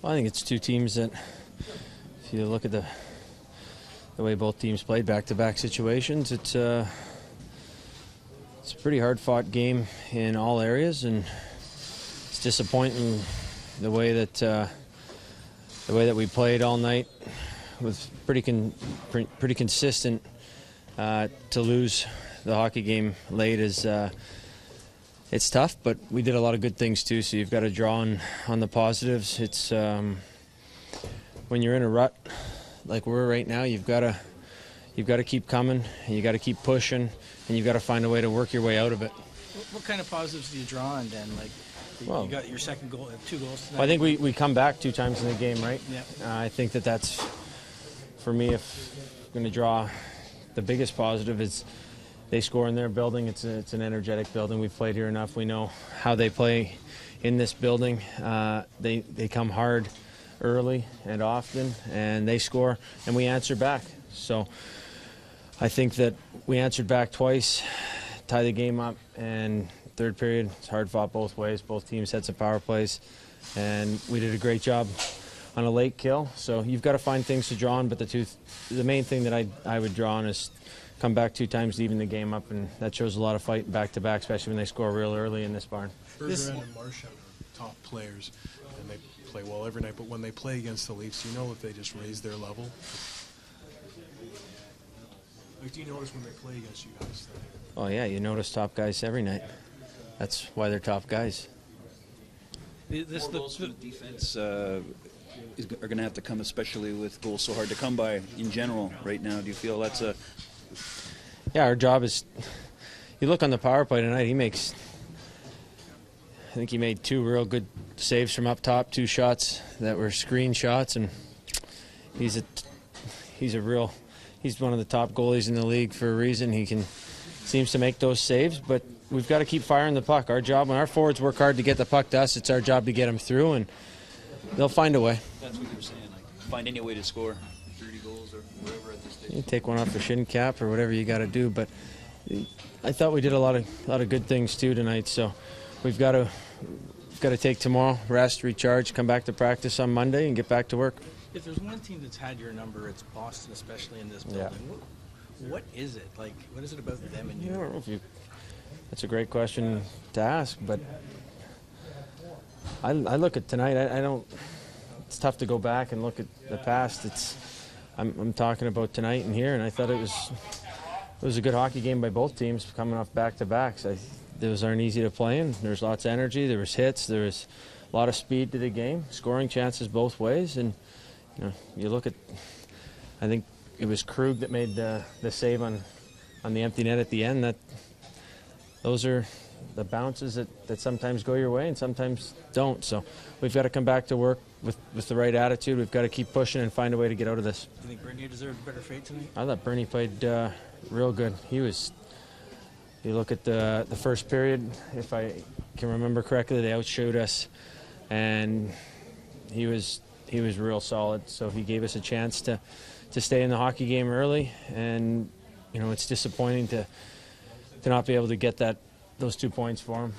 Well, I think it's two teams that, if you look at the way both teams played back-to-back situations, it's a pretty hard-fought game in all areas, and it's disappointing the way that we played all night was pretty consistent. To lose the hockey game late is it's tough, but we did a lot of good things too. So you've got to draw on the positives. It's when you're in a rut like we're right now, you've got to keep coming, and you got to keep pushing, and you've got to find a way to work your way out of it. What kind of positives do you draw on then? Like, you got your second goal, 2 goals tonight. Well, I think we come back 2 times in the game, right? Yeah. I think that's, for me, if I'm going to draw, the biggest positive is they score in their building. It's an energetic building. We've played here enough. We know how they play in this building. They come hard early and often, and they score, and we answer back. So I think that we answered back twice, tie the game up, and third period, it's hard fought both ways. Both teams had some power plays, and we did a great job on a late kill. So you've got to find things to draw on, but the main thing that I would draw on is come back 2 times to even the game up, and that shows a lot of fight back-to-back, especially when they score real early in this barn. Bergeron and Marchand are top players, and they play well every night, but when they play against the Leafs, you know if they just raise their level? Like, do you notice when they play against you guys? Oh, yeah, you notice top guys every night. That's why they're top guys. The defense are going to have to come, especially with goals so hard to come by in general right now. Do you feel that's a... Yeah, our job is, you look on the power play tonight, I think he made 2 real good saves from up top, 2 shots that were screen shots, and he's one of the top goalies in the league for a reason. He seems to make those saves, but we've got to keep firing the puck. Our job, when our forwards work hard to get the puck to us, it's our job to get them through, and they'll find a way. That's what you were saying, like find any way to score 30 goals or whatever at this stage. You take one off the shin cap or whatever you got to do, but I thought we did a lot of good things too tonight. So we've got to take tomorrow, rest, recharge, come back to practice on Monday, and get back to work. If there's one team that's had your number, it's Boston, especially in this building. Yeah. What is it? Like, what is it about them and you? I don't know if that's a great question to ask, but I look at tonight. I don't. It's tough to go back and look at the past. I'm talking about tonight and here, and I thought it was a good hockey game by both teams coming off back-to-backs. Those aren't easy to play in. There's lots of energy. There was hits. There was a lot of speed to the game. Scoring chances both ways, and you look at. I think it was Krug that made the save on the empty net at the end. Those are the bounces that sometimes go your way and sometimes don't. So we've got to come back to work with the right attitude. We've got to keep pushing and find a way to get out of this. Do you think Bernier deserved a better fate tonight? I thought Bernie played real good. You look at the first period, if I can remember correctly, they outshot us, and he was real solid. So he gave us a chance to stay in the hockey game early, and it's disappointing to not be able to get those 2 points for him.